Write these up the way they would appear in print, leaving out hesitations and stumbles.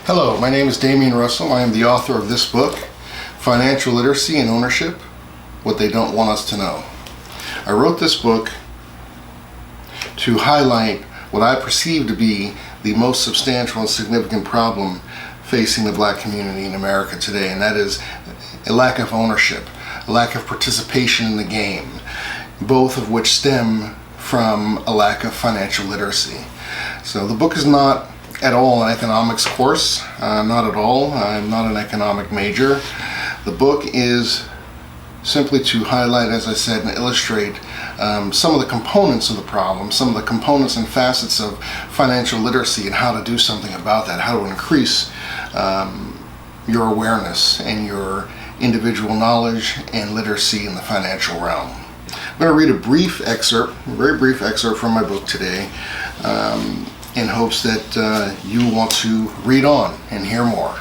Hello, my name is Dameon Russell. I am the author of this book, Financial Literacy and Ownership, What They Don't Want Us to Know. I wrote this book to highlight what I perceive to be the most substantial and significant problem facing the black community in America today, and that is a lack of ownership, a lack of participation in the game, both of which stem from a lack of financial literacy. So the book is not at all an economics course, not at all. I'm not an economic major. The book is simply to highlight, as I said, and illustrate some of the components of the problem, some of the components and facets of financial literacy and how to do something about that, how to increase your awareness and your individual knowledge and literacy in the financial realm. I'm going to read a very brief excerpt from my book today, in hopes that you want to read on and hear more.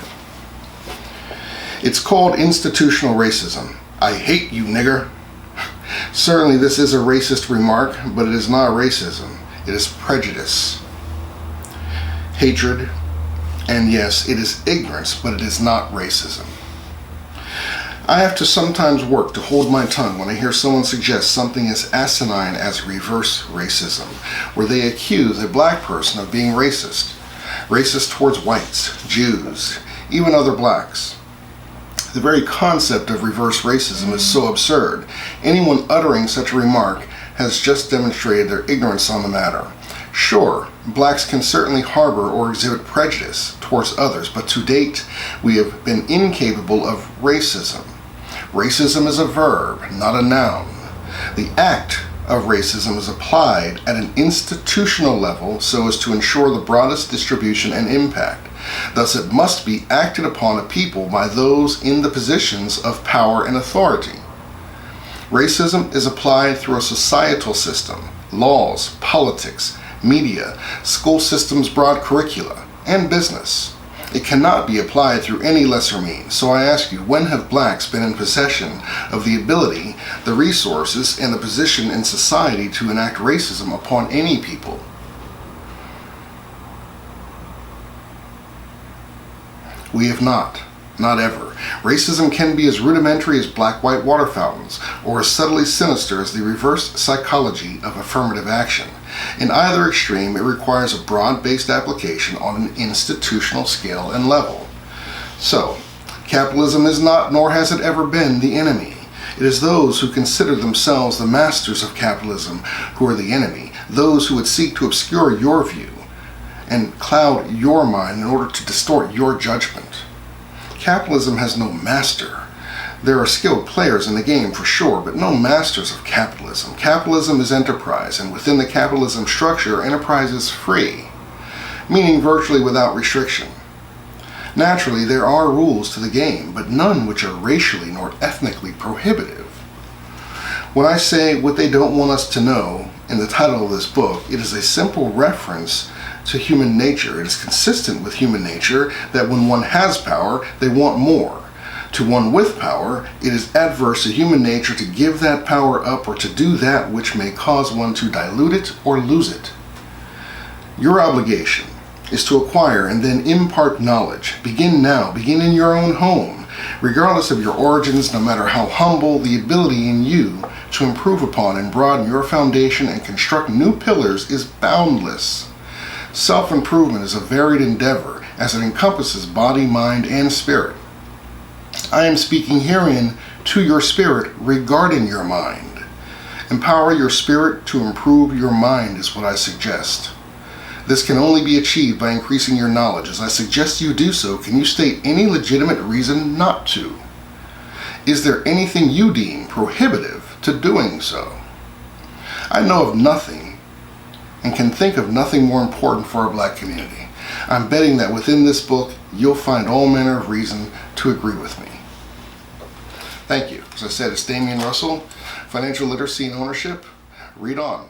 It's called institutional racism. I hate you, nigger. Certainly this is a racist remark, but it is not racism. It is prejudice, hatred, and yes, it is ignorance, but it is not racism. I have to sometimes work to hold my tongue when I hear someone suggest something as asinine as reverse racism, where they accuse a black person of being racist towards whites, Jews, even other blacks. The very concept of reverse racism is so absurd. Anyone uttering such a remark has just demonstrated their ignorance on the matter. Sure, blacks can certainly harbor or exhibit prejudice towards others, but to date we have been incapable of racism. Racism is a verb, not a noun. The act of racism is applied at an institutional level so as to ensure the broadest distribution and impact. Thus it must be acted upon a people by those in the positions of power and authority. Racism is applied through a societal system, laws, politics, media, school systems, broad curricula, and business. It cannot be applied through any lesser means. So I ask you, when have blacks been in possession of the ability, the resources, and the position in society to enact racism upon any people? We have not ever. Racism can be as rudimentary as black-white water fountains, or as subtly sinister as the reverse psychology of affirmative action. In either extreme, it requires a broad-based application on an institutional scale and level. So, capitalism is not, nor has it ever been, the enemy. It is those who consider themselves the masters of capitalism who are the enemy, those who would seek to obscure your view and cloud your mind in order to distort your judgment. Capitalism has no master. There are skilled players in the game for sure, but no masters of capitalism. Capitalism is enterprise, and within the capitalism structure, enterprise is free, meaning virtually without restriction. Naturally, there are rules to the game, but none which are racially nor ethnically prohibitive. When I say what they don't want us to know in the title of this book, it is a simple reference to human nature. It is consistent with human nature that when one has power, they want more. To one with power, it is adverse to human nature to give that power up or to do that which may cause one to dilute it or lose it. Your obligation is to acquire and then impart knowledge. Begin now. Begin in your own home. Regardless of your origins, no matter how humble, the ability in you to improve upon and broaden your foundation and construct new pillars is boundless. Self-improvement is a varied endeavor as it encompasses body, mind, and spirit. I am speaking herein to your spirit regarding your mind. Empower your spirit to improve your mind is what I suggest. This can only be achieved by increasing your knowledge. As I suggest you do so, can you state any legitimate reason not to? Is there anything you deem prohibitive to doing so? I know of nothing and can think of nothing more important for our black community. I'm betting that within this book, you'll find all manner of reason to agree with me. Thank you. As I said, it's Dameon Russell, Financial Literacy and Ownership. Read on.